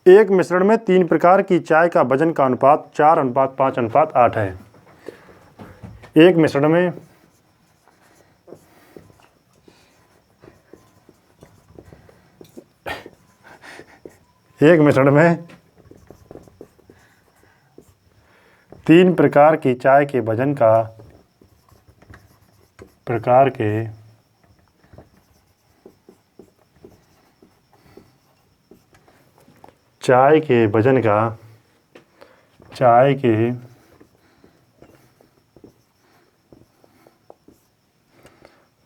एक मिश्रण में 3 प्रकार की चाय का वजन का अनुपात 4:5:8 है। एक मिश्रण में तीन प्रकार की चाय के वजन का चाय के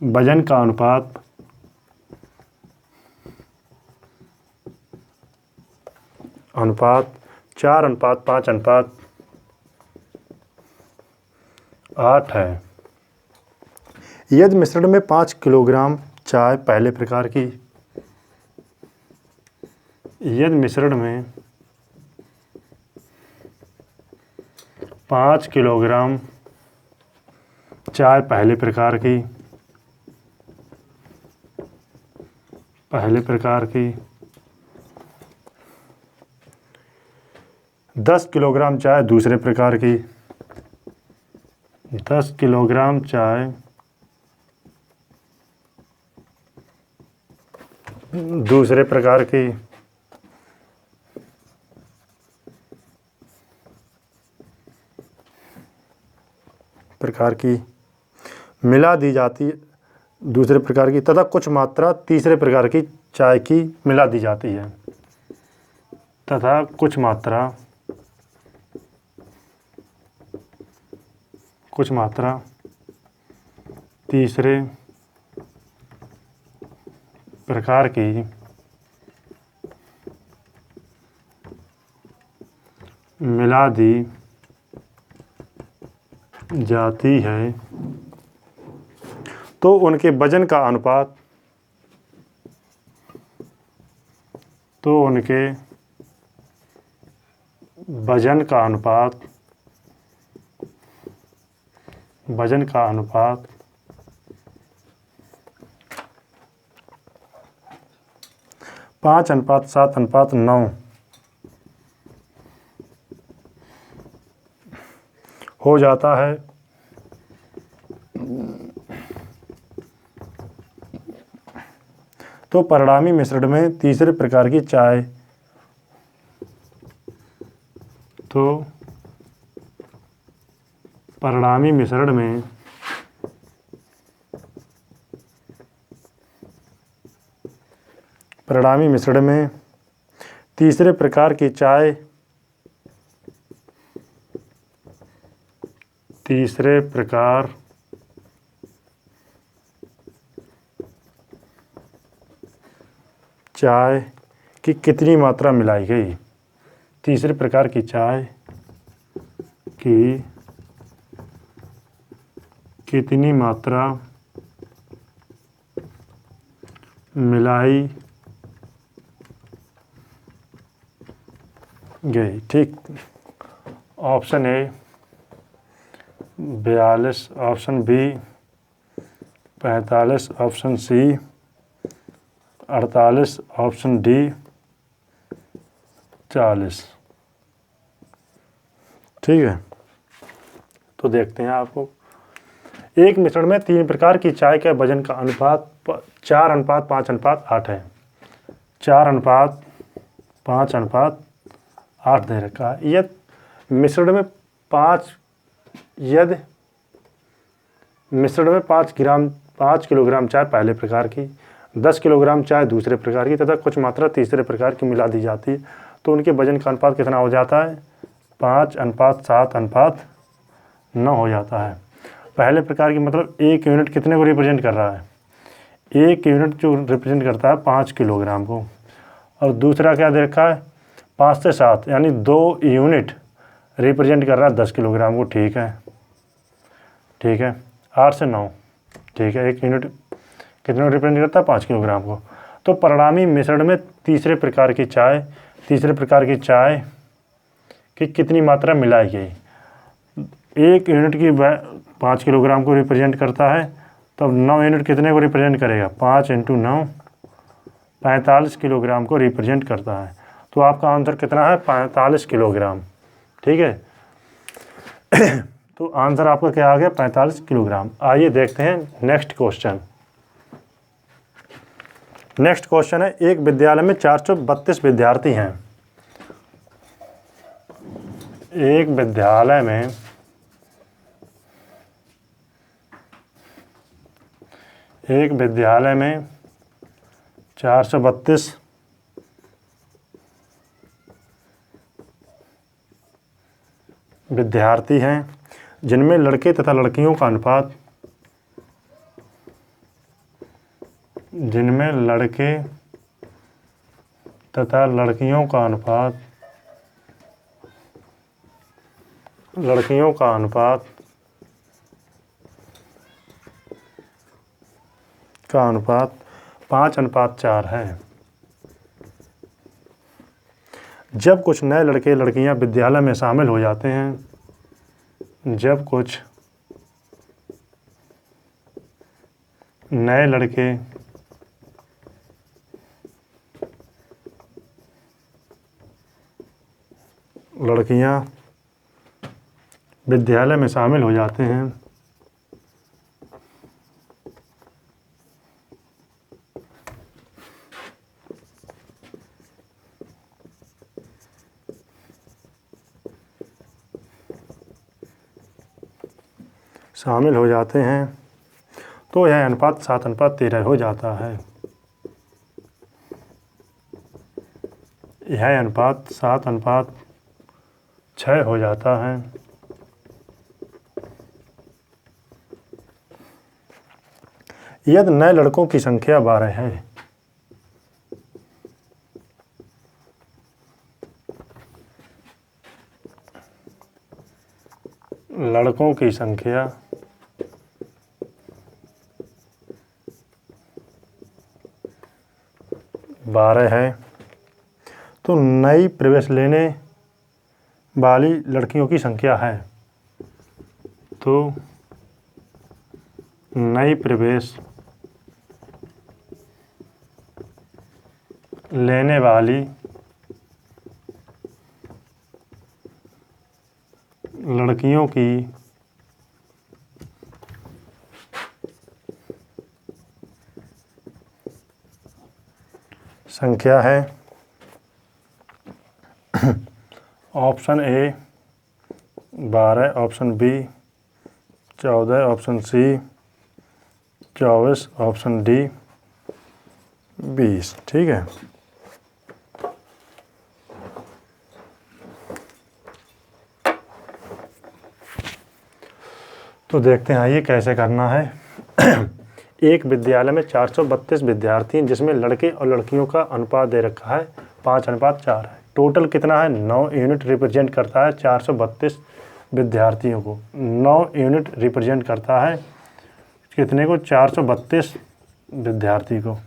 वजन का अनुपात 4:5:8 है। यदि मिश्रण में 5 किलोग्राम चाय पहले प्रकार की 5 किलोग्राम चाय पहले प्रकार की 10 किलोग्राम चाय दूसरे प्रकार की 10 किलोग्राम चाय दूसरे प्रकार की मिला दी जाती है दूसरे प्रकार की तथा कुछ मात्रा तीसरे प्रकार की चाय की मिला दी जाती है तथा कुछ मात्रा तीसरे प्रकार की मिला दी जाती है तो उनके वजन का अनुपात वजन का अनुपात 5:7:9 हो जाता है। तो परिणामी मिश्रण में तीसरे प्रकार की चाय परिणामी मिश्रण में तीसरे प्रकार की चाय की कितनी मात्रा मिलाई गई। तीसरे प्रकार की चाय की कितनी मात्रा मिलाई गई। ठीक, option A 42, option B 45, option C 48, option D 40। ठीक है, तो देखते हैं आपको। एक मिश्रण में 3 प्रकार की चाय के वजन का अनुपात 4:5:8 है। 4:5:8 दे रखा है। यदि मिश्रण में 5 किलोग्राम चाय पहले प्रकार की, 10 किलोग्राम चाय दूसरे प्रकार की तथा कुछ मात्रा तीसरे प्रकार की मिला दी जाती है तो उनके वजन का अनुपात कितना हो जाता है? 5:7:9 हो जाता है। पहले प्रकार की मतलब 1 यूनिट कितने को रिप्रेजेंट कर रहा है? 1 यूनिट जो रिप्रेजेंट करता है 5 किलोग्राम को, और दूसरा क्या दे रखा है? 5 से 7 यानी 2 यूनिट रिप्रेजेंट कर रहा है 10 किलोग्राम को। ठीक है, 8 से 9, ठीक है। 1 यूनिट कितने को रिप्रेजेंट करता है? 5 किलोग्राम को। तो परिणामी मिश्रण में तीसरे प्रकार की चाय की कितनी मात्रा मिलाई गई? 1 यूनिट की 5 किलोग्राम को रिप्रेजेंट करता है, तब 9 यूनिट कितने को रिप्रेजेंट करेगा? 5 × 9 45 किलोग्राम को रिप्रेजेंट करता है। तो आपका आंसर कितना है 45 किलोग्राम। ठीक है तो आंसर आपका क्या आ गया 45 किलोग्राम। आइए देखते हैं नेक्स्ट क्वेश्चन। नेक्स्ट क्वेश्चन है, एक विद्यालय में 432 विद्यार्थी हैं। एक विद्यालय में एक विद्यालय में 432 विद्यार्थी हैं जिनमें लड़के तथा लड़कियों का अनुपात लड़कियों का अनुपात 5:4 है। जब कुछ नए लड़के लड़कियां विद्यालय में शामिल हो जाते हैं जब कुछ नए लड़के लड़कियां विद्यालय में शामिल हो जाते हैं तो यह अनुपात 7:13 हो जाता है। यह अनुपात 7:6 हो जाता है। यदि नए लड़कों की संख्या 12 है लड़कों की संख्या 12 है तो नई प्रवेश लेने वाली लड़कियों की संख्या है। तो नई प्रवेश लेने वाली लड़कियों की संख्या है option A 12, option B 14, option C 24, option D 20। ठीक है तो देखते हैं आइए कैसे करना है। एक विद्यालय में 432 विद्यार्थी हैं जिसमें लड़के और लड़कियों का अनुपात दे रखा है 5:4 है। टोटल कितना है 9 यूनिट रिप्रेजेंट करता है 432 विद्यार्थियों को। 9 यूनिट रिप्रेजेंट करता है कितने को 432 विद्यार्थी को।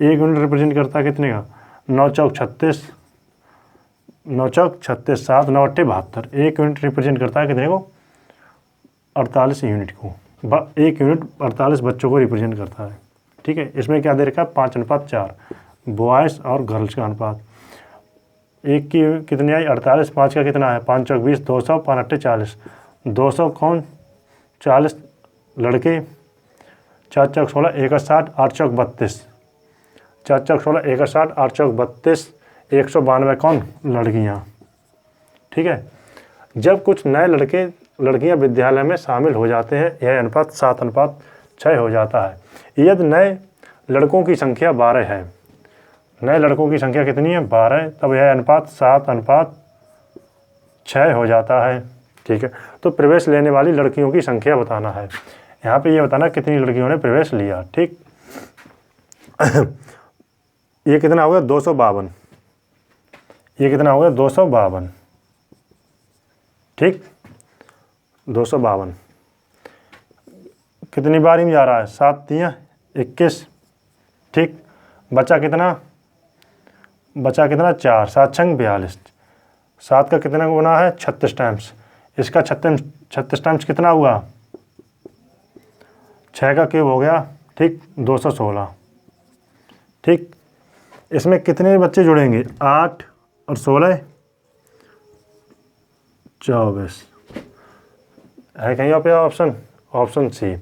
1 यूनिट रिप्रेजेंट करता है कितने का 9 चौक 36, 9 चौक 36, 7 9 8 72। 1 यूनिट रिप्रेजेंट करता है कितने को 48 यूनिट को। 1 यूनिट 48 बच्चों को रिप्रेजेंट करता है। ठीक है इसमें क्या दे रखा है 5:4 बॉयज़ और गर्ल्स का अनुपात। एक की कितनी आई 48, 5 का कितना है 5 चौक 20, 200, 5 8 40, 200 कौन 40 लड़के, 4 चौक 16, 1 60, 8 चौक 32, 4 चौक 16, 1 60, 8 चौक 32, 192 कौन लड़कियाँ। ठीक है जब कुछ नए लड़के लड़कियां विद्यालय में शामिल हो जाते हैं यह अनुपात 7:6 हो जाता है। यदि नए लड़कों की संख्या 12 है, नए लड़कों की संख्या कितनी है 12, तब यह अनुपात 7:6 हो जाता है। ठीक है तो प्रवेश लेने वाली लड़कियों की संख्या बताना है। यहाँ पे ये बताना कितनी लड़कियों ने प्रवेश लिया। ठीक ये कितना हो गया 252, ये कितना हो गया 252। ठीक 252 कितनी बारी में जा रहा है 7 3 21। ठीक बचा कितना 4, 7 छंग 42, 7 का कितना गुना है 36 टाइम्स। इसका 36 टाइम्स कितना हुआ 6 का क्यूब हो गया। ठीक 216। ठीक इसमें कितने बच्चे जुड़ेंगे 8 और 16 24 है कहीं पे ऑप्शन? Option C.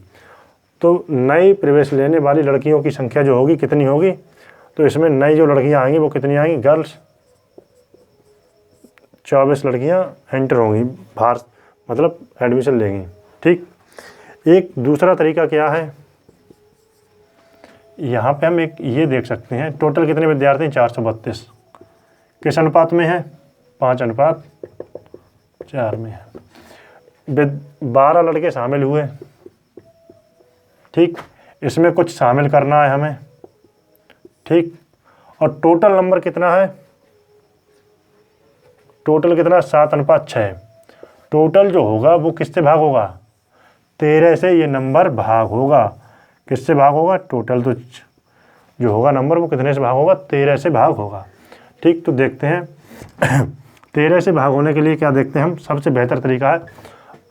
तो नई प्रवेश लेने वाली लड़कियों की संख्या जो होगी कितनी होगी? तो इसमें नई जो लड़कियां आएंगी वो कितनी आएंगी? गर्ल्स 24 लड़कियां एंटर होंगी, बाहर मतलब एडमिशन लेंगी। ठीक। एक दूसरा तरीका क्या है, यहाँ पे हम एक ये देख सकते हैं, टोटल कितने विद्यार्थी हैं? 432। किस अनुपात में है? 5:4 में है। 12 लड़के शामिल हुए। ठीक। इसमें कुछ शामिल करना है हमें। ठीक। और टोटल नंबर कितना है? टोटल कितना? 7:6। टोटल जो होगा वो किससे भाग होगा? 13 से ये नंबर भाग होगा। किससे भाग होगा? टोटल तो जो होगा नंबर वो कितने से भाग होगा? 13 से भाग होगा। ठीक। तो देखते हैं 13 से भाग होने के लिए क्या देखते हैं हम? सबसे बेहतर तरीका है,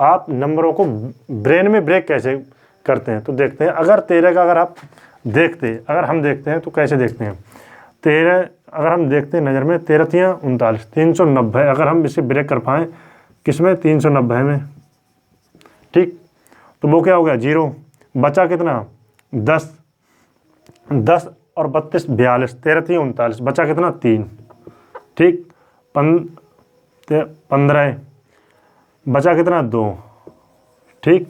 आप नंबरों को ब्रेन में ब्रेक कैसे करते हैं। तो देखते हैं, अगर 13 का अगर हम देखते हैं तो कैसे देखते हैं? 13 अगर हम देखते हैं नज़र में, 13 3 39, 390। अगर हम इसे ब्रेक कर पाएँ किसमें? 390 में। ठीक। तो वो क्या हो गया? 0। बचा कितना? 10 और 32 42, 13 3 39, बचा कितना? 3। ठीक। 15 बचा कितना? 2। ठीक।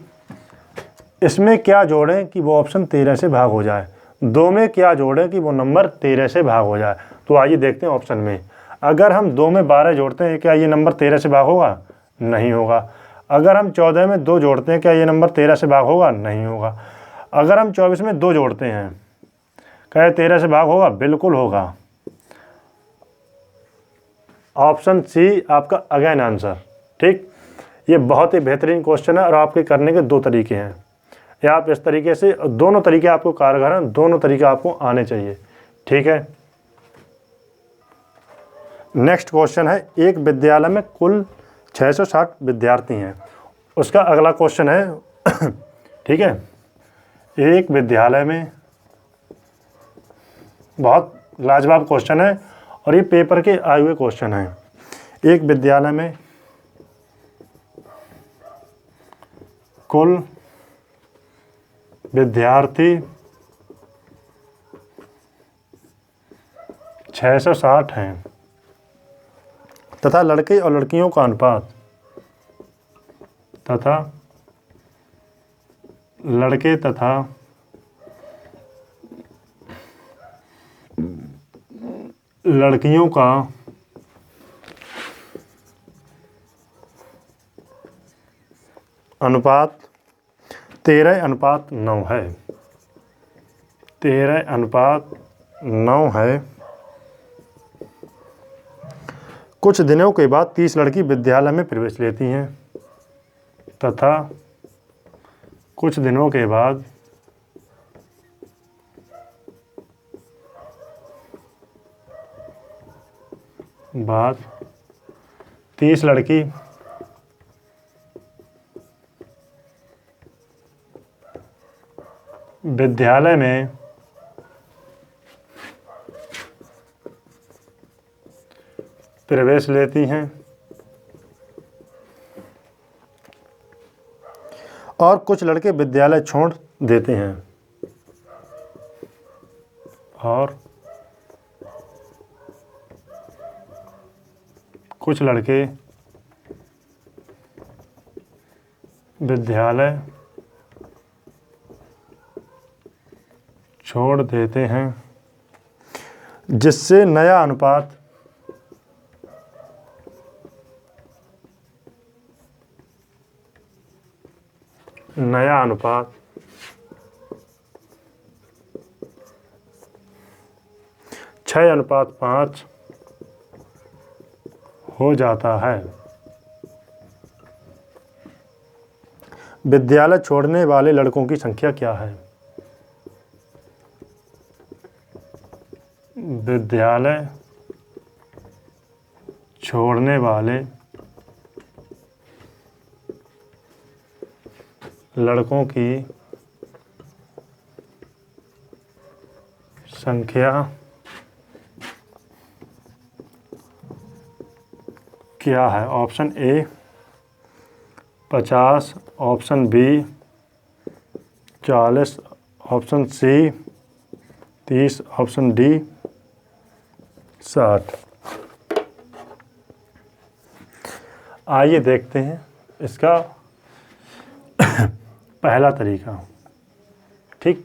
इसमें क्या जोड़ें कि वो ऑप्शन 13 से भाग हो जाए? 2 में क्या जोड़ें कि वो नंबर 13 से भाग हो जाए? तो आइए देखते हैं ऑप्शन में। अगर हम 2 में 12 जोड़ते हैं, क्या ये नंबर 13 से भाग होगा? नहीं होगा। अगर हम 14 में 2 जोड़ते हैं, क्या ये नंबर 13 से भाग होगा? नहीं होगा। अगर हम 24 में 2 जोड़ते हैं, क्या 13 से भाग होगा? बिल्कुल होगा। ऑप्शन सी आपका अगेन आंसर। ठीक। ये बहुत ही बेहतरीन क्वेश्चन है और आपके करने के 2 तरीके हैं, या आप इस तरीके से, दोनों तरीके आपको कारगर हैं, दोनों तरीके आपको आने चाहिए। ठीक है। नेक्स्ट क्वेश्चन है, एक विद्यालय में कुल 660 विद्यार्थी हैं। उसका अगला क्वेश्चन है ठीक है, एक विद्यालय में, बहुत लाजवाब क्वेश्चन है और ये पेपर के आए हुए क्वेश्चन हैं। एक विद्यालय में कुल विद्यार्थी 660 हैं तथा लड़के और लड़कियों का अनुपात तथा लड़के तथा लड़कियों का अनुपात 13:9 है। 13:9 है। कुछ दिनों के बाद 30 लड़की विद्यालय में प्रवेश लेती हैं तथा कुछ दिनों के बाद 30 लड़की विद्यालय में प्रवेश लेती हैं और कुछ लड़के विद्यालय छोड़ देते हैं और कुछ लड़के विद्यालय छोड़ देते हैं, जिससे नया अनुपात नया अनुपात 6:5 हो जाता है। विद्यालय छोड़ने वाले लड़कों की संख्या क्या है? विद्यालय छोड़ने वाले लड़कों की संख्या क्या है? Option A 50, option B 40, option C 30, option D 60। आइए देखते हैं इसका पहला तरीका। ठीक,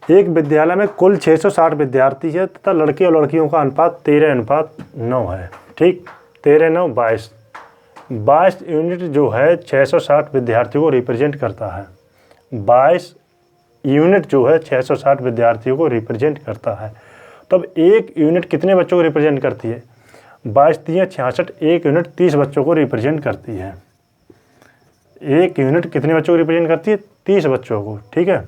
एक विद्यालय में कुल 660 विद्यार्थी है तथा लड़के और लड़कियों का अनुपात 13:9 है। ठीक, 13:9 22। 22 यूनिट जो है 660 विद्यार्थियों को रिप्रेजेंट करता है। 22 यूनिट जो है 660 विद्यार्थियों को रिप्रेजेंट करता है। तब एक यूनिट कितने बच्चों को रिप्रेजेंट करती है? 22 3 66, एक यूनिट 30 बच्चों को रिप्रेजेंट करती है। एक यूनिट कितने बच्चों को रिप्रेजेंट करती है? 30 बच्चों को। ठीक है,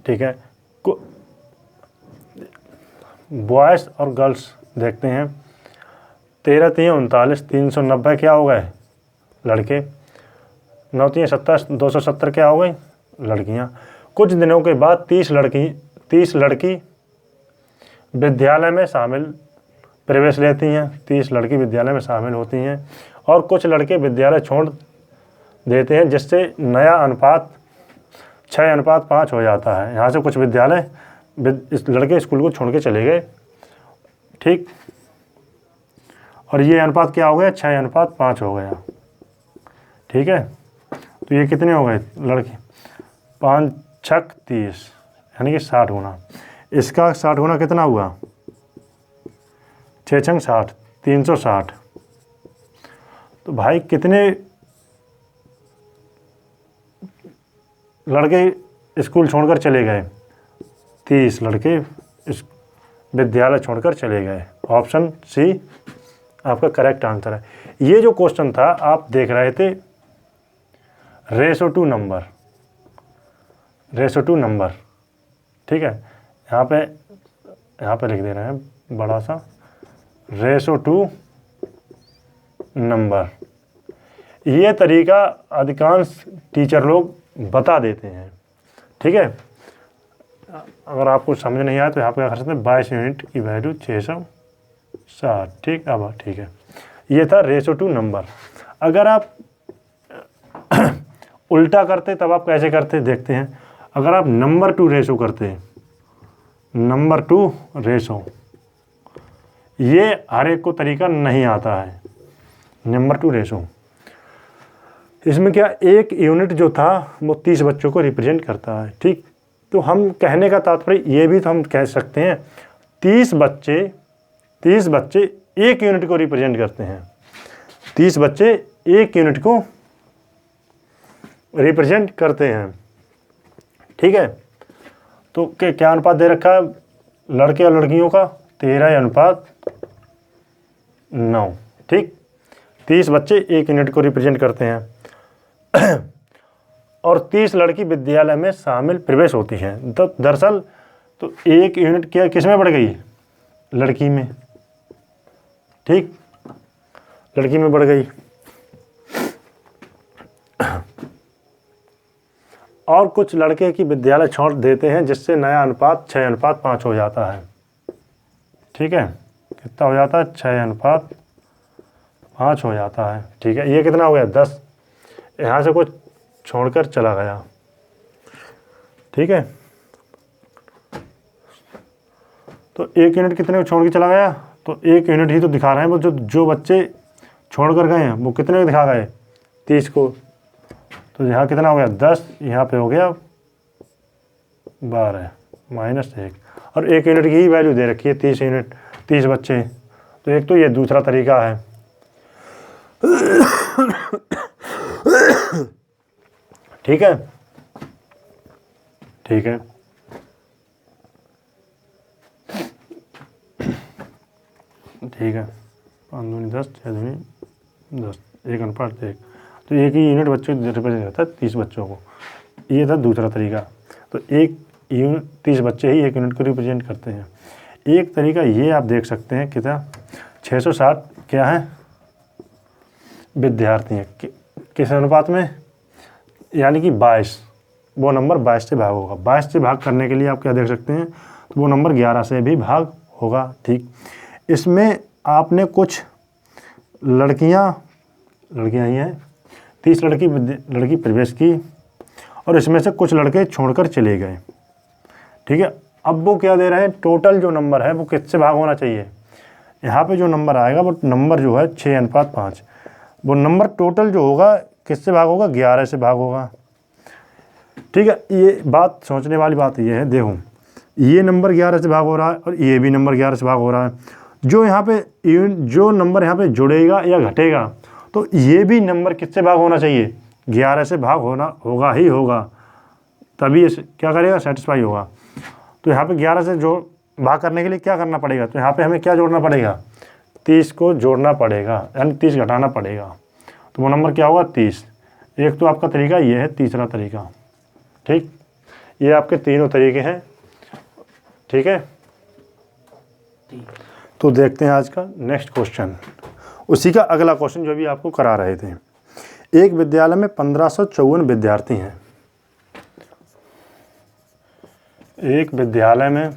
ठीक है। बॉयज़ और गर्ल्स देखते हैं। 13 3 39, 390 क्या हो गए? लड़के। 9 3 27, 270 क्या हो गई? लड़कियां। कुछ दिनों के बाद 30 लड़की विद्यालय में शामिल प्रवेश लेती हैं। 30 लड़की विद्यालय में शामिल होती हैं और कुछ लड़के विद्यालय छोड़ देते हैं, जिससे नया अनुपात 6:5 हो जाता है। यहाँ से कुछ विद्यालय इस लड़के स्कूल को छोड़ के चले गए। ठीक, और ये अनुपात क्या हो गया? 6:5 हो गया। ठीक है, तो ये कितने हो गए लड़के? 5 6 30, यानी कि 60 गुना। इसका 60 गुना कितना हुआ? 6 6 60, 360। तो भाई कितने लड़के स्कूल छोड़कर चले गए? 30 लड़के इस विद्यालय छोड़कर चले गए। ऑप्शन सी आपका करेक्ट आंसर है। ये जो क्वेश्चन था आप देख रहे थे रेशो टू नंबर। ठीक है, यहाँ पे लिख दे रहे हैं बड़ा सा, रेशो टू नंबर। ये तरीका अधिकांश टीचर लोग बता देते हैं। ठीक है, अगर आपको समझ नहीं आया तो यहाँ पे क्या कर सकते हैं? 22 यूनिट की वैल्यू 660। ठीक, अब ठीक है, ये था रेशो टू नंबर। अगर आप उल्टा करते तब आप कैसे करते देखते हैं। अगर आप नंबर टू रेशो करते, नंबर टू रेशो, ये हर एक को तरीका नहीं आता है। नंबर टू रेशो, इसमें क्या एक यूनिट जो था वो 30 बच्चों को रिप्रेजेंट करता है। ठीक, तो हम कहने का तात्पर्य ये भी तो हम कह सकते हैं 30 बच्चे एक यूनिट को रिप्रेजेंट करते हैं। 30 बच्चे एक यूनिट को रिप्रेजेंट करते हैं। ठीक है, तो क्या अनुपात दे रखा है लड़के और लड़कियों का? 13:9। ठीक, 30 बच्चे एक यूनिट को रिप्रेजेंट करते हैं और 30 लड़की विद्यालय में शामिल प्रवेश होती हैं। तो दरअसल तो एक यूनिट क्या किस में बढ़ गई? लड़की में। ठीक, लड़की में बढ़ गई। और कुछ लड़के की विद्यालय छोड़ देते हैं, जिससे नया अनुपात 6:5 हो जाता है। ठीक है, कितना हो जाता है? 6:5 हो जाता है। ठीक है, ये कितना हो गया? 10। यहाँ से कुछ छोड़कर चला गया। ठीक है, तो एक यूनिट कितने को छोड़ के चला गया? तो एक यूनिट ही तो दिखा रहे हैं वो, जो बच्चे छोड़ कर गए हैं वो कितने को दिखा गए? 30 को। तो यहाँ कितना हो गया? 10, यहाँ पे हो गया 12 -1। और एक यूनिट की ही वैल्यू दे रखी है 30 यूनिट, 30 बच्चे। तो एक तो ये दूसरा तरीका है। ठीक है, ठीक है, ठीक है। 5 दूनी 10, 6 दूनी 10, 1:1। तो एक ही यूनिट बच्चों रिप्रेजेंट करता है 30 बच्चों को। ये था दूसरा तरीका। तो एक यूनिट 30 बच्चे ही एक यूनिट को रिप्रेजेंट करते हैं। एक तरीका ये आप देख सकते हैं कितना 660 क्या है? विद्यार्थी हैं। किस अनुपात में? यानी कि 22। वो नंबर 22 से भाग होगा। 22 से भाग करने के लिए आप क्या देख सकते हैं? तो वो नंबर 11 से भी भाग होगा। ठीक, इसमें आपने कुछ लड़कियां ही हैं, 30 लड़की प्रवेश की और इसमें से कुछ लड़के छोड़कर चले गए। ठीक है, अब वो क्या दे रहे हैं, टोटल जो नंबर है वो किससे भाग होना चाहिए। यहाँ पे जो नंबर आएगा वो नंबर जो है 6:5, वो नंबर टोटल जो होगा किससे भाग होगा, 11 से भाग होगा। ठीक है, ये बात सोचने वाली बात ये है, देखो ये नंबर 11 से भाग हो रहा है और ये भी नंबर 11 से भाग हो रहा है। जो यहाँ पे जो नंबर यहाँ पे जुड़ेगा या घटेगा तो ये भी नंबर किससे भाग होना चाहिए, 11 से भाग होगा ही होगा, तभी ये क्या करेगा, सेटिस्फाई होगा। तो यहाँ पे 11 से जो भाग करने के लिए क्या करना पड़ेगा, तो यहाँ पे हमें क्या जोड़ना पड़ेगा, 30 को जोड़ना पड़ेगा, यानी 30 घटाना पड़ेगा। तो वो नंबर क्या होगा, 30। एक तो आपका तरीका ये है, तीसरा तरीका। ठीक, ये आपके तीनों तरीके हैं। ठीक है, तो देखते हैं आज का नेक्स्ट क्वेश्चन, उसी का अगला क्वेश्चन जो भी आपको करा रहे थे। एक विद्यालय में 1554 विद्यार्थी हैं। एक विद्यालय में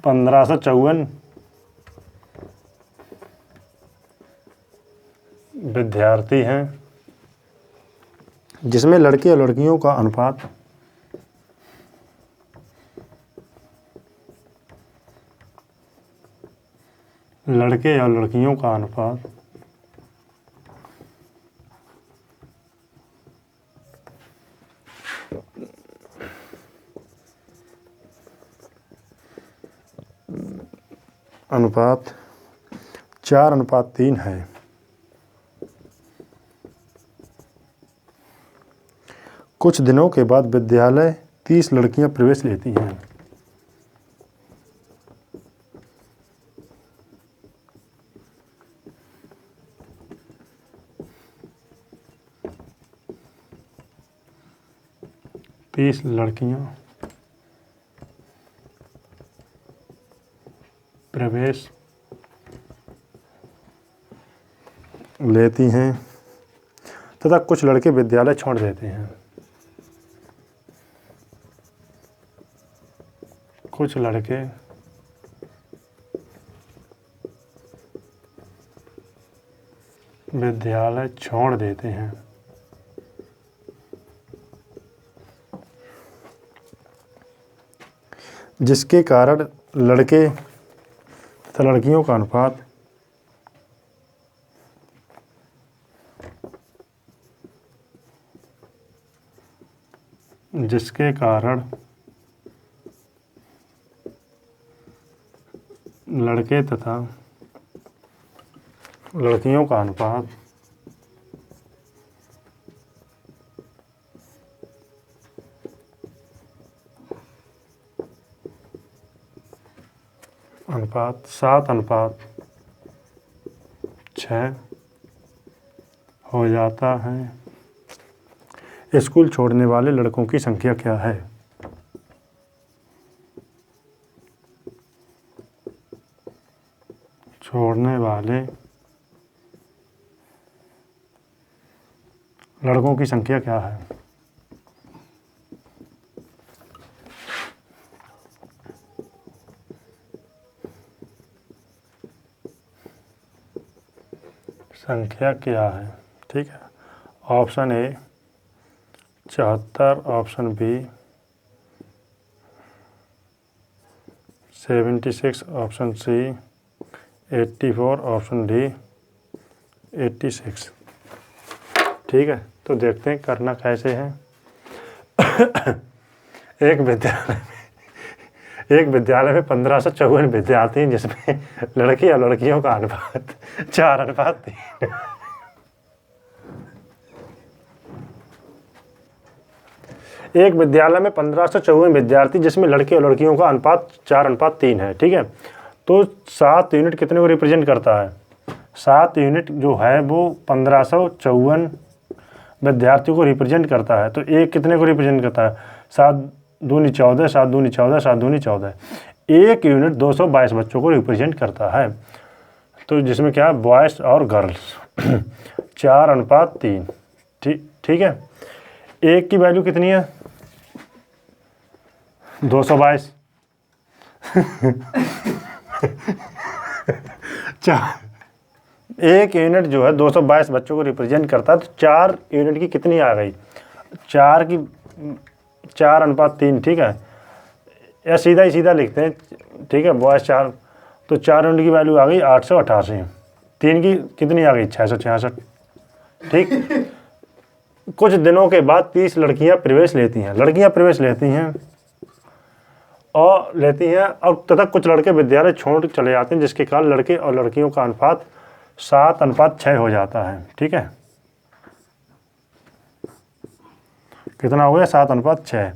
1554 विद्यार्थी हैं, जिसमें लड़के और लड़कियों का अनुपात अनुपात 4:3 है। कुछ दिनों के बाद विद्यालय 30 लड़कियां प्रवेश लेती हैं। लड़कियां प्रवेश लेती हैं तथा कुछ लड़के विद्यालय छोड़ देते हैं। कुछ लड़के विद्यालय छोड़ देते हैं। जिसके कारण लड़के तथा लड़कियों का अनुपात लड़के तथा लड़कियों का अनुपात अनुपात 7:6 हो जाता है। स्कूल छोड़ने वाले लड़कों की संख्या क्या है? छोड़ने वाले लड़कों की संख्या क्या है? संख्या क्या है? ठीक है, option A 74, option B 76, option C 84, option D 86। ठीक है, तो देखते हैं करना कैसे है। एक विद्यालय में 1554 विद्यार्थी हैं, जिसमें लड़के और लड़कियों का अनुपात 4:3। एक विद्यालय में 1554 विद्यार्थी, जिसमें लड़के और लड़कियों का अनुपात 4:3 है। ठीक है, तो 7 यूनिट कितने को रिप्रेजेंट करता है? 7 यूनिट जो है वो 1554 विद्यार्थियों को रिप्रेजेंट करता है। तो एक कितने को रिप्रेजेंट करता है? 7 दूनी 14, 7 दूनी 14, 7 दूनी 14। एक यूनिट 222 बच्चों को रिप्रेजेंट करता है। तो जिसमें क्या है, बॉयज़ और गर्ल्स 4:3। ठीक है, एक की वैल्यू कितनी है? 222 एक यूनिट जो है 222 बच्चों को रिप्रेजेंट करता है, तो 4 यूनिट की कितनी आ गई? 4:3, ठीक है, या सीधा ही सीधा लिखते हैं, ठीक है, बॉयज़ 4, तो 4 यूनिट की वैल्यू आ गई 888। 3 की कितनी आ गई? 666, ठीक। कुछ दिनों के बाद 30 लड़कियां प्रवेश लेती हैं, और तथा कुछ लड़के विद्यालय छोड़ चले जाते हैं, जिसके कारण लड़के और लड़कियों का अनुपात 7:6 हो जाता है, ठीक है। कितना हो गया? 7:6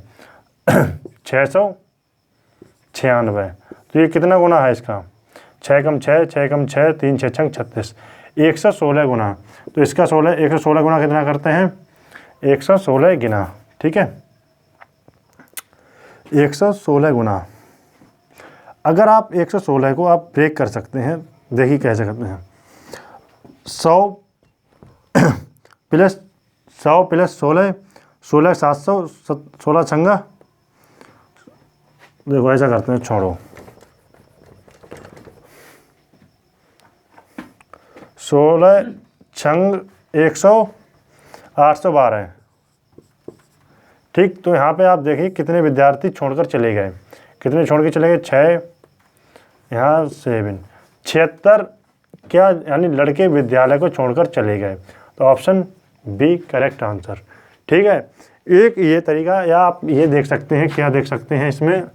696। तो ये कितना गुना है इसका? 6 कम 6, 6 कम 6, 3 6 छंग 36, 116 गुना। तो इसका 116 गुना कितना करते हैं? 116 गुना, ठीक है, 116 गुना। अगर आप 116 को आप ब्रेक कर सकते हैं, देखिए कैसे करते हैं। 100 प्लस 16, 16 700, 16 छंगा, देखो ऐसा करते हैं, छोड़ो, 16 छंग 100, 812, ठीक। तो यहाँ पे आप देखिए कितने विद्यार्थी छोड़कर चले गए, कितने छोड़ के चले गए? 6, यहाँ 7, 76 क्या, यानी लड़के विद्यालय को छोड़कर चले गए। तो ऑप्शन बी करेक्ट आंसर, ठीक है। एक ये तरीका, या आप ये देख सकते हैं, क्या देख सकते हैं, इसमें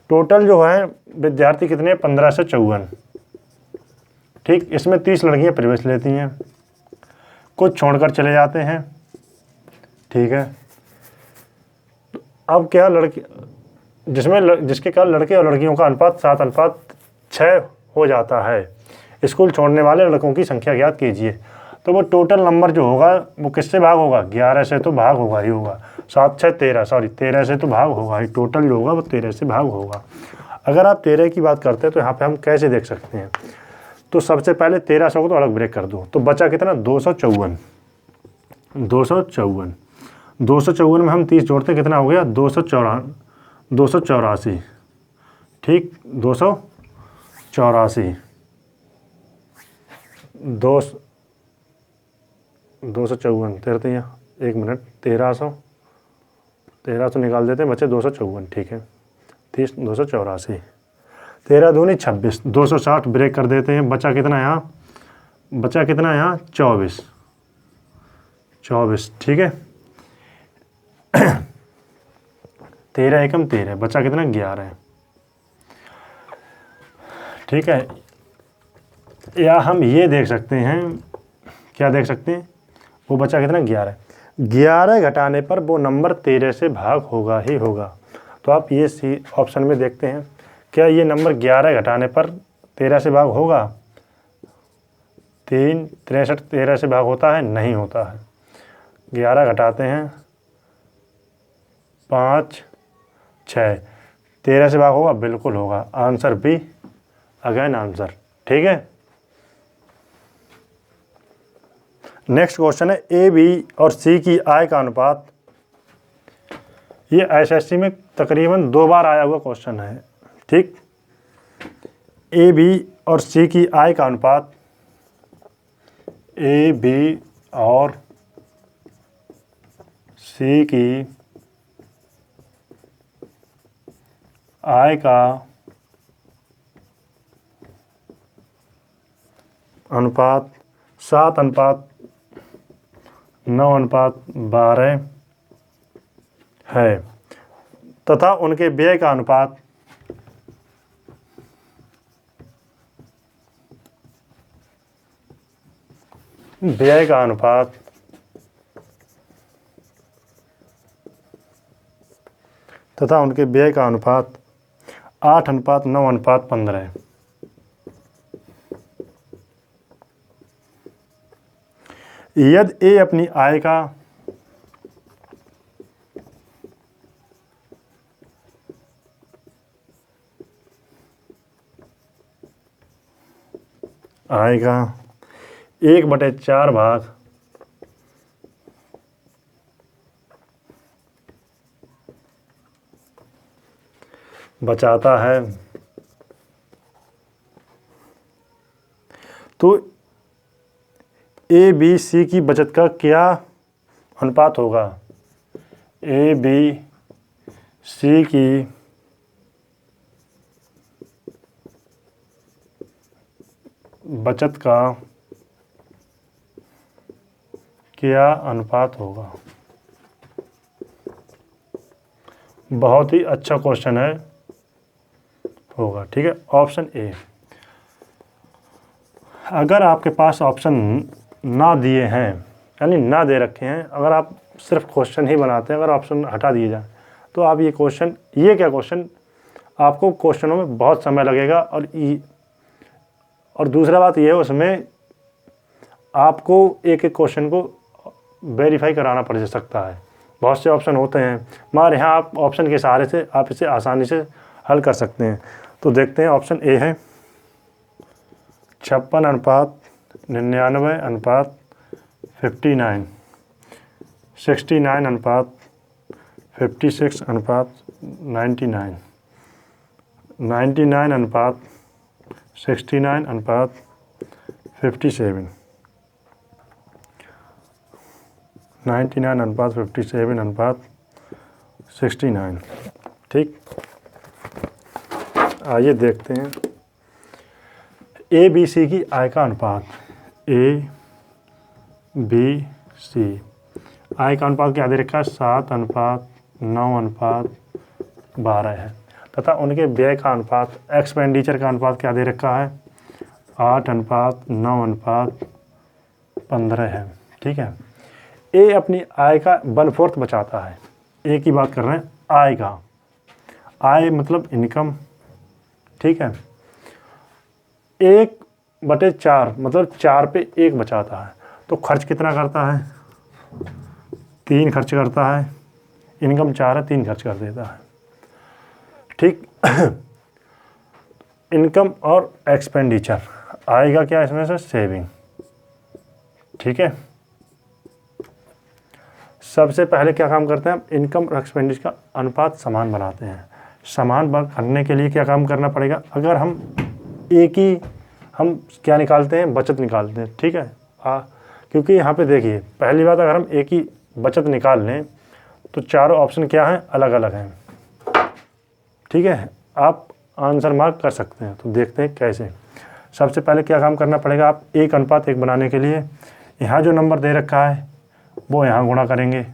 टोटल जो है विद्यार्थी कितने? 15 से 54, ठीक। इसमें 30 लड़कियां प्रवेश लेती हैं, कुछ छोड़कर चले जाते हैं, ठीक है। अब क्या, लड़की जिसके कारण लड़के और लड़कियों का अनुपात 7:6 हो जाता है। स्कूल छोड़ने वाले लड़कों की संख्या ज्ञात कीजिए। तो वो टोटल नंबर जो होगा वो किससे भाग होगा? 11 से तो भाग होगा ही होगा। 7 6 13, सॉरी 13 से तो भाग होगा ही। टोटल जो होगा वो 13 से भाग होगा। अगर आप 13 की बात करते हैं तो यहाँ पे हम कैसे देख सकते हैं? तो सबसे पहले 1300 को तो अलग ब्रेक कर दो, तो बचा कितना? 254। 254 में हम 30 जोड़ते कितना हो गया? 284, ठीक। 284, 254 13, 1 मिनट, 1300 निकाल देते हैं, बचे 254, ठीक है। 30 284, 13 दूनी 26, 260 ब्रेक कर देते हैं, बचा कितना यहाँ? 24, ठीक है। 13 एकम 13, बचा कितना? 11, ठीक है। या हम ये देख सकते हैं, क्या देख सकते हैं? वो बचा कितना? 11 घटाने पर वो नंबर 13 से भाग होगा ही होगा। तो आप ये सी ऑप्शन में देखते हैं, क्या ये नंबर 11 घटाने पर 13 से भाग होगा? 3 63 13 से भाग होता है? नहीं होता है। 11 घटाते हैं 5 6, 13 से भाग होगा? बिल्कुल होगा। आंसर बी अगेन आंसर, ठीक है। नेक्स्ट क्वेश्चन है ए बी और सी की आय का अनुपात। ये एसएससी में तकरीबन 2 बार आया हुआ क्वेश्चन है, ठीक। ए बी और सी की आय का अनुपात, ए बी और सी की आय का अनुपात 7:9:12 है, तथा उनके व्यय का अनुपात तथा उनके व्यय का अनुपात 8:9:15 है। यदि ए अपनी आय का आएगा 1/4 भाग बचाता है तो ए बी सी की बचत का क्या अनुपात होगा? ए बी सी की बचत का क्या अनुपात होगा? बहुत ही अच्छा क्वेश्चन है, होगा। ठीक है, ऑप्शन ए। अगर आपके पास ऑप्शन ना दिए हैं, यानी ना दे रखे हैं, अगर आप सिर्फ क्वेश्चन ही बनाते हैं, अगर ऑप्शन हटा दिए जाए तो आप ये क्या क्वेश्चन आपको क्वेश्चनों में बहुत समय लगेगा। और दूसरा बात ये है, उसमें आपको एक एक क्वेश्चन को वेरीफाई कराना पड़ सकता है। बहुत से ऑप्शन होते हैं, मगर यहाँ आप ऑप्शन के सहारे से आप इसे आसानी से हल कर सकते हैं। तो देखते हैं, ऑप्शन ए है 56:99:59, 69:56:99, 99:69:57, 99:57:69। ठीक, आइए देखते हैं ए बी सी की आय का अनुपात। ए बी सी आय का अनुपात क्या दे रखा है? 7:9:12 है, तथा उनके व्यय का अनुपात, एक्सपेंडिचर का अनुपात क्या दे रखा है? 8:9:15 है। ठीक है, ए अपनी आय का 1/4 बचाता है। ए की बात कर रहे हैं, आय का, आय मतलब इनकम। ठीक है, 1/4 मतलब 4 पे 1 बचाता है। तो खर्च कितना करता है? 3 खर्च करता है। इनकम 4 है, 3 खर्च कर देता है। ठीक, इनकम और एक्सपेंडिचर आएगा क्या इसमें से? सेविंग। ठीक है, सबसे पहले क्या काम करते हैं? इनकम और एक्सपेंडिचर का अनुपात समान बनाते हैं। समान करने के लिए क्या काम करना पड़ेगा? अगर हम एक ही हम क्या निकालते हैं? बचत निकालते हैं। ठीक है, क्योंकि यहाँ पे देखिए, पहली बात, अगर हम एक ही बचत निकाल लें तो चारों ऑप्शन क्या हैं? अलग अलग हैं। ठीक है, आप आंसर मार्क कर सकते हैं। तो देखते हैं कैसे। सबसे पहले क्या काम करना पड़ेगा? आप 1:1 बनाने के लिए यहाँ जो नंबर दे रखा है वो यहाँ गुणा करेंगे,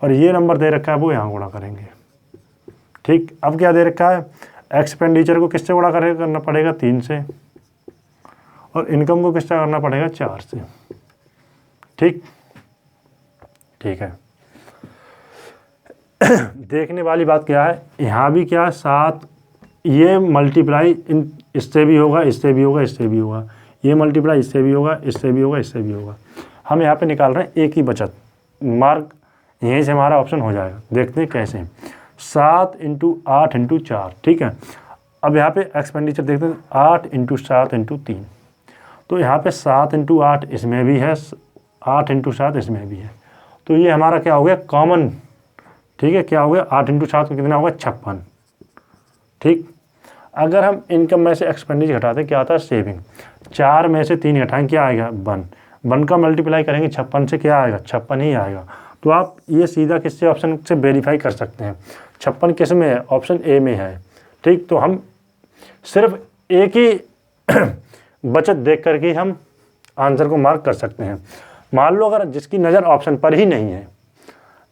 और ये नंबर दे रखा है वो यहाँ गुणा करेंगे। ठीक, अब क्या दे रखा है? एक्सपेंडिचर को किससे गुणा करना पड़ेगा? 3 से, और इनकम को किससे करना पड़ेगा? 4 से। ठीक, ठीक है। देखने वाली बात क्या है, यहाँ भी क्या है? 7, ये मल्टीप्लाई इससे भी होगा, इससे भी होगा, इससे भी होगा, ये मल्टीप्लाई इससे भी होगा, इससे भी होगा, इससे भी होगा। हम यहाँ पे निकाल रहे हैं एक ही बचत, मार्क यहीं से हमारा ऑप्शन हो जाएगा। देखते हैं कैसे। 7 × 8 × 4। ठीक है, अब यहाँ पे एक्सपेंडिचर देखते हैं, 8 × 7 × 3। तो यहाँ पे 7 × 8 इसमें भी है, 8 × 7 इसमें भी है। तो ये हमारा क्या हो गया? कॉमन। ठीक है, क्या हो गया? 8 × 7 कितना होगा? 56। ठीक, अगर हम इनकम में से एक्सपेंडिचर घटाते क्या आता है? सेविंग। 4 में से 3 घटाएं, क्या आएगा? 1 का मल्टीप्लाई करेंगे 56 से, क्या आएगा? 56 ही आएगा। तो आप ये सीधा किससे ऑप्शन से वेरीफाई कर सकते हैं? 56 किस में है? ऑप्शन ए में है। ठीक, तो हम सिर्फ एक ही बचत देख करके हम आंसर को मार्क कर सकते हैं। मान लो अगर जिसकी नज़र ऑप्शन पर ही नहीं है,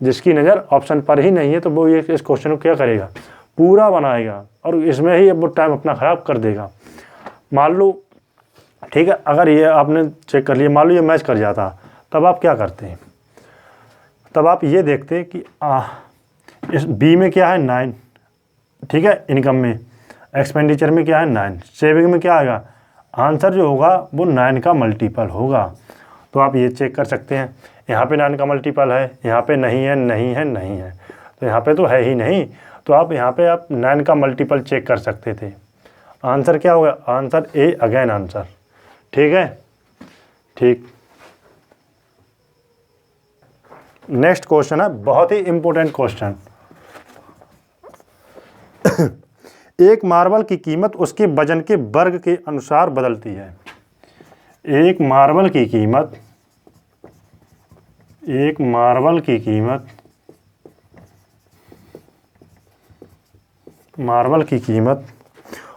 जिसकी नज़र ऑप्शन पर ही नहीं है, तो वो ये इस क्वेश्चन को क्या करेगा? पूरा बनाएगा, और इसमें ही वो टाइम अपना ख़राब कर देगा। मान लो, ठीक है, अगर ये आपने चेक कर लिया, मान लो ये मैच कर जाता, तब आप क्या करते हैं? तब आप ये देखते कि इस बी में क्या है? 9। ठीक है, इनकम में, एक्सपेंडिचर में क्या है? 9, सेविंग में क्या आएगा? आंसर जो होगा वो 9 का मल्टीपल होगा। तो आप ये चेक कर सकते हैं, यहाँ पे 9 का मल्टीपल है, यहाँ पे नहीं है, नहीं है, नहीं है, तो यहाँ पे तो है ही नहीं। तो आप यहाँ पे आप 9 का मल्टीपल चेक कर सकते थे। आंसर क्या होगा? Answer A again answer. ठीक है, ठीक। नेक्स्ट क्वेश्चन है बहुत ही इंपॉर्टेंट क्वेश्चन। एक मार्बल की कीमत उसके वजन के वर्ग के अनुसार बदलती है। एक मार्बल की कीमत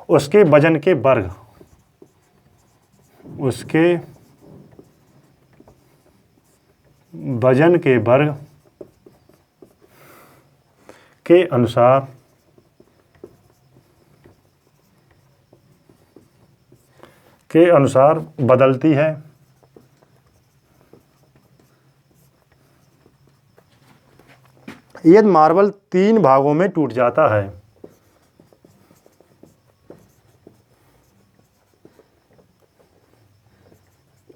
उसके वजन के वर्ग के अनुसार बदलती है। यदि मार्बल 3 भागों में टूट जाता है,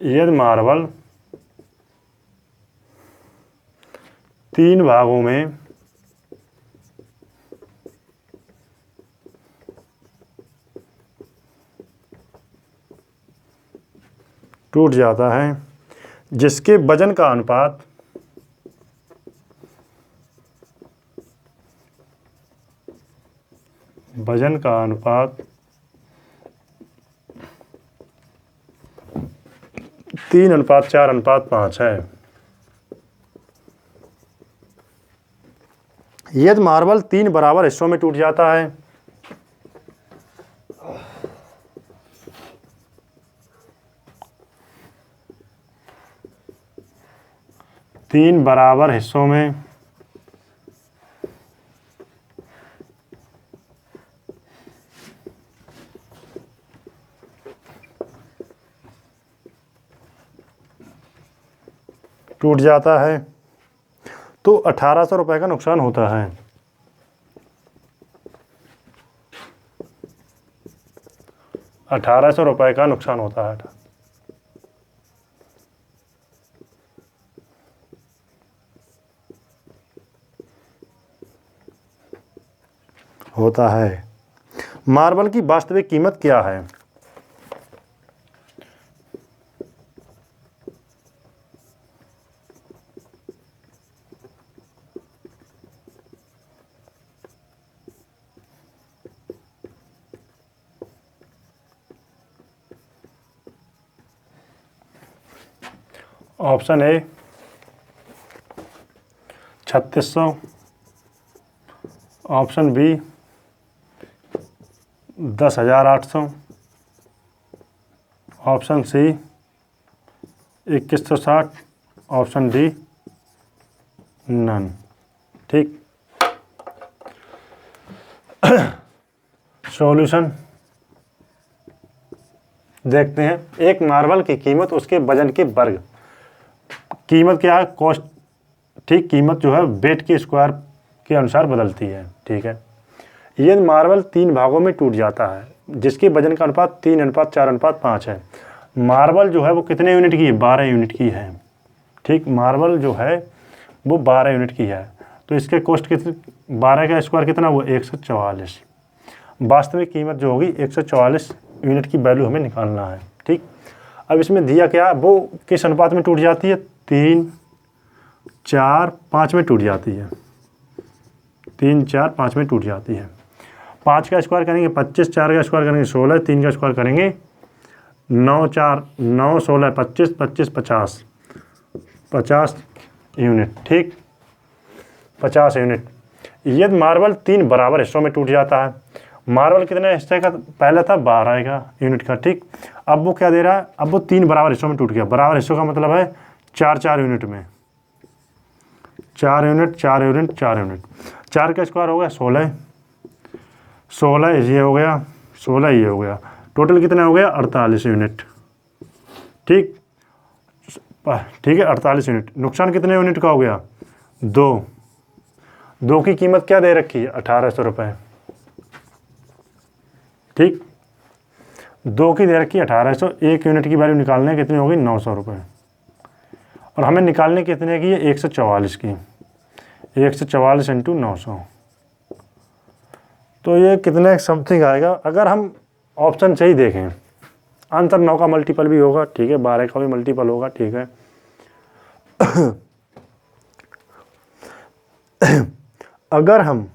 यदि मार्बल 3 भागों में टूट जाता है, जिसके वजन का अनुपात 3:4:5 है। यदि मार्बल 3 बराबर हिस्सों में टूट जाता है, टूट जाता है तो 1800 रुपये का नुकसान होता है। 1800 रुपये का नुकसान होता है। मार्बल की वास्तविक कीमत क्या है? Option A 3600, option B 10,800, option C 2160, option D none. ठीक, सॉल्यूशन देखते हैं। एक मार्बल की कीमत उसके वजन के वर्ग, कीमत क्या है? कॉस्ट। ठीक, कीमत जो है वेट के स्क्वायर के अनुसार बदलती है। ठीक है, यदि मार्बल 3 भागों में टूट जाता है, जिसके वजन का अनुपात 3:4:5 है। मार्बल जो है वो कितने यूनिट की है? 12 यूनिट की है। ठीक, मार्बल जो है वो 12 यूनिट की है, तो इसके कॉस्ट कितने? 12 का स्क्वायर कितना? वो 144। वास्तविक कीमत जो होगी 144 यूनिट की वैल्यू हमें निकालना है। ठीक, अब इसमें दिया क्या, वो किस अनुपात में टूट जाती है? 3:4:5 में टूट जाती है। 3:4:5 में टूट जाती है। 5 का स्क्वायर करेंगे 25, 4 का स्क्वायर करेंगे 16, 3 का स्क्वायर करेंगे 9, 4, 9, 16, 25, 25, 50 यूनिट। ठीक, 50 यूनिट। यदि मार्बल 3 बराबर हिस्सों में टूट जाता है, मार्बल कितने हिस्से का? पहले था 12 का यूनिट का। ठीक, अब वो क्या दे रहा है? अब वो 3 बराबर हिस्सों में टूट गया। बराबर हिस्सों का मतलब है 4-4 यूनिट में, 4 यूनिट, 4 यूनिट, 4 यूनिट। 4 का स्क्वायर हो गया 16, 16 ये हो गया, 16 ये हो गया, टोटल कितना हो गया? 48 यूनिट। ठीक, ठीक है, 48 यूनिट। नुकसान कितने यूनिट का हो गया? 2 की कीमत क्या दे रखी है? 1800 रुपये। ठीक, 2 की दे रखी है 1800। 1 यूनिट की वैल्यू निकालने कितनी होगी? 900 रुपये। और हमें निकालने कितने की है? 144 की। 144 × 900, तो ये कितने समथिंग आएगा? अगर हम ऑप्शन से ही देखें, आंसर 9 का मल्टीपल भी होगा। ठीक है, 12 का भी मल्टीपल होगा। ठीक है, अगर हम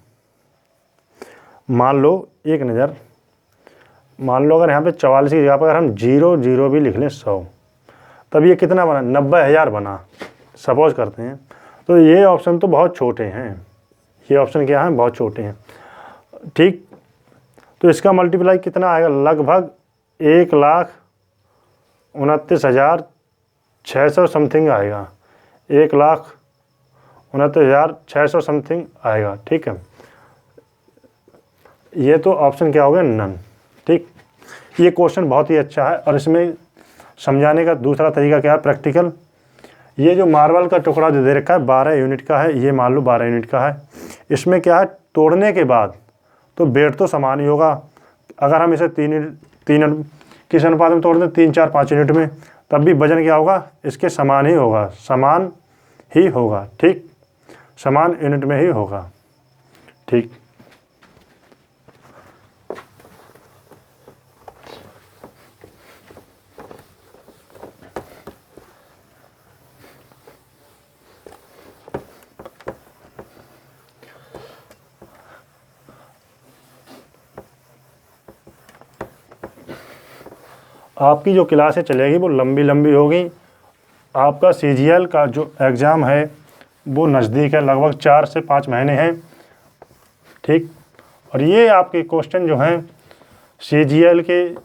मान लो एक नज़र, मान लो अगर यहाँ पे 44 की जगह पर अगर हम 0 भी लिख लें 100, तब ये कितना बना, 90,000 बना, सपोज करते हैं। तो ये ऑप्शन तो बहुत छोटे हैं, ये ऑप्शन क्या हैं, बहुत छोटे हैं, ठीक। तो इसका मल्टीप्लाई कितना आएगा, लगभग 1,29,600 समथिंग आएगा, 1,29,600 समथिंग आएगा, ठीक है। ये तो ऑप्शन क्या हो गया, नन, ठीक। ये क्वेश्चन बहुत ही अच्छा है और इसमें समझाने का दूसरा तरीका क्या है, प्रैक्टिकल। ये जो मार्बल का टुकड़ा जो दे रखा है 12 यूनिट का है, ये मान लो 12 यूनिट का है। इसमें क्या है, तोड़ने के बाद तो वेट तो समान ही होगा। अगर हम इसे तीन किस अनुपात में तोड़ दें, 3, 4, 5 यूनिट में, तब भी वजन क्या होगा, इसके समान ही होगा, समान ही होगा, ठीक, समान यूनिट में ही होगा, ठीक। आपकी जो क्लासें चलेगी वो लंबी लंबी होगी। आपका CGL का जो एग्ज़ाम है वो नज़दीक है, लगभग 4 से 5 महीने हैं, ठीक। और ये आपके क्वेश्चन जो हैं CGL के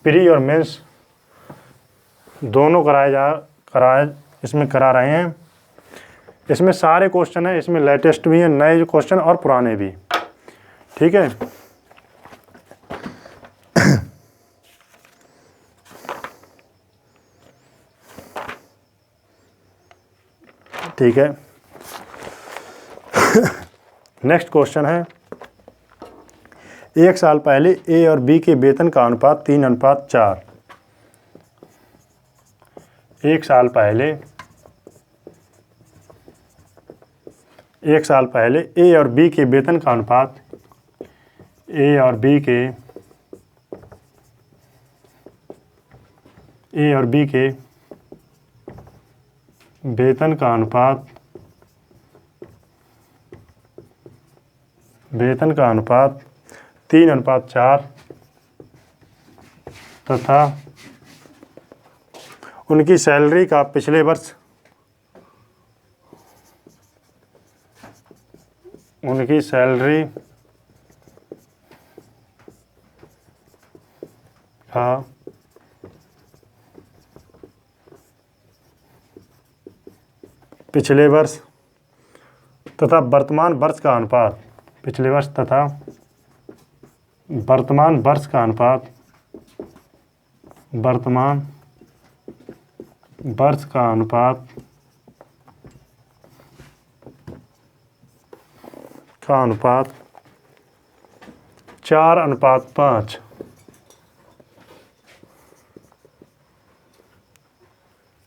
प्री और मेंस दोनों इसमें करा रहे हैं। इसमें सारे क्वेश्चन हैं, इसमें लेटेस्ट भी हैं, नए क्वेश्चन और पुराने भी, ठीक है। ठीक है। नेक्स्ट क्वेश्चन है, एक साल पहले A और B के वेतन का अनुपात 3:4। एक साल पहले A और B के वेतन का अनुपात, A और B के वेतन का अनुपात 3:4 तथा उनकी सैलरी का पिछले वर्ष पिछले वर्ष तथा वर्तमान वर्ष का अनुपात, पिछले वर्ष तथा वर्तमान वर्ष का अनुपात, वर्तमान वर्ष का अनुपात 4:5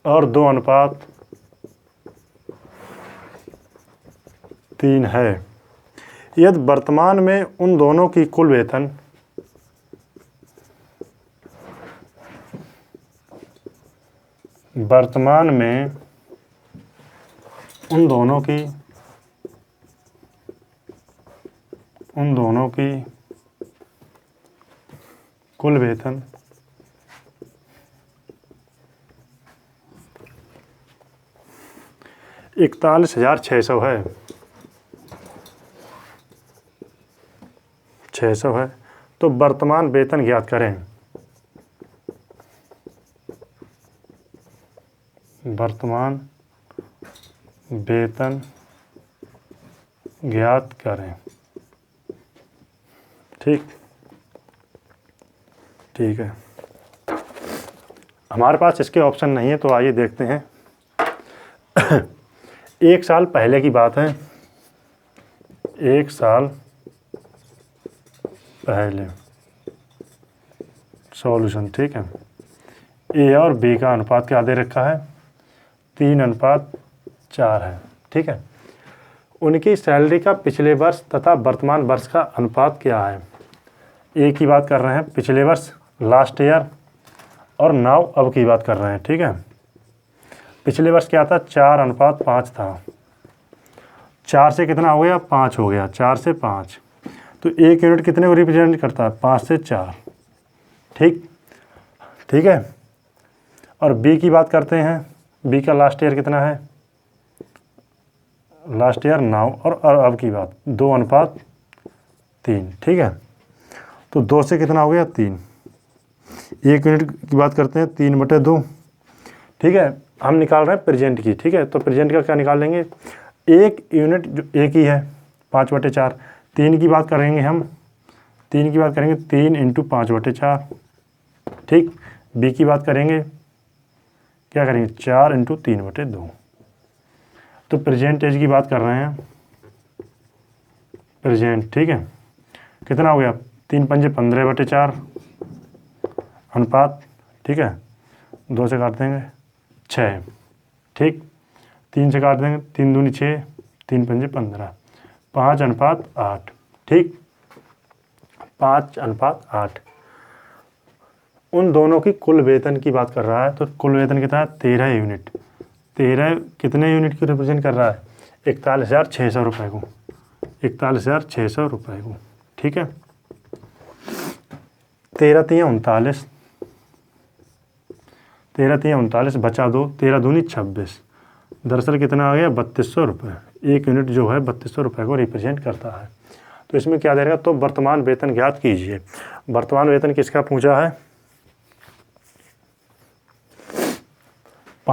और 2:3 है। यदि वर्तमान में उन दोनों की कुल वेतन उन दोनों की कुल वेतन 41,600 है, 600 है, तो वर्तमान वेतन ज्ञात करें। वर्तमान वेतन ज्ञात करें, ठीक है। हमारे पास इसके ऑप्शन नहीं है, तो आइए देखते हैं। एक साल पहले की बात है, एक साल पहले सॉल्यूशन, ठीक है। A और B का अनुपात क्या दे रखा है, 3:4 है, ठीक है। उनकी सैलरी का पिछले वर्ष तथा वर्तमान वर्ष का अनुपात क्या है। A की बात कर रहे हैं, पिछले वर्ष लास्ट ईयर, और नाउ अब की बात कर रहे हैं, ठीक है। पिछले वर्ष क्या था, 4:5 था, 4 से कितना हो गया, 5 हो गया, 4 से 5। तो 1 यूनिट कितने को रिप्रेजेंट करता है? 5 से 4। ठीक है। और बी की बात करते हैं, बी का लास्ट ईयर कितना है? लास्ट ईयर 9 और अब की बात 2:3। ठीक है, तो 2 से कितना हो गया? 3। 1 यूनिट की बात करते हैं 3/2। ठीक है, हम निकाल रहे हैं प्रेजेंट की। ठीक है, तो प्रेजेंट का क्या निकाल लेंगे? 1 यूनिट जो एक ही है 5/4। 3 की बात करेंगे हम, 3 की बात करेंगे 3 × 5/4। ठीक, बी की बात करेंगे, क्या करेंगे? 4 × 3/2। तो प्रेजेंट एज की बात कर रहे हैं, प्रेजेंट। ठीक है, कितना हो गया? 3 × 5 = 15/4 अनुपात। ठीक है, 2 से काट देंगे 6। ठीक, 3 से काट देंगे 3 दूनी 6, 3 × 5 = 15, 5:8। ठीक, 5:8। उन दोनों की कुल वेतन की बात कर रहा है। तो कुल वेतन कितना है? 13 यूनिट। 13 कितने यूनिट की रिप्रेजेंट कर रहा है? 41,600 रुपये को, 41,600 रुपये को। ठीक है, 13 × 3 = 39, 13 × 3 = 39, बचा 2, 13 दूनी 26। दरअसल कितना आ गया? 3200 रुपये। 1 यूनिट जो है 3200 रुपये को रिप्रेजेंट करता है। तो इसमें क्या देगा? तो वर्तमान वेतन ज्ञात कीजिए। वर्तमान वेतन किसका पूछा है?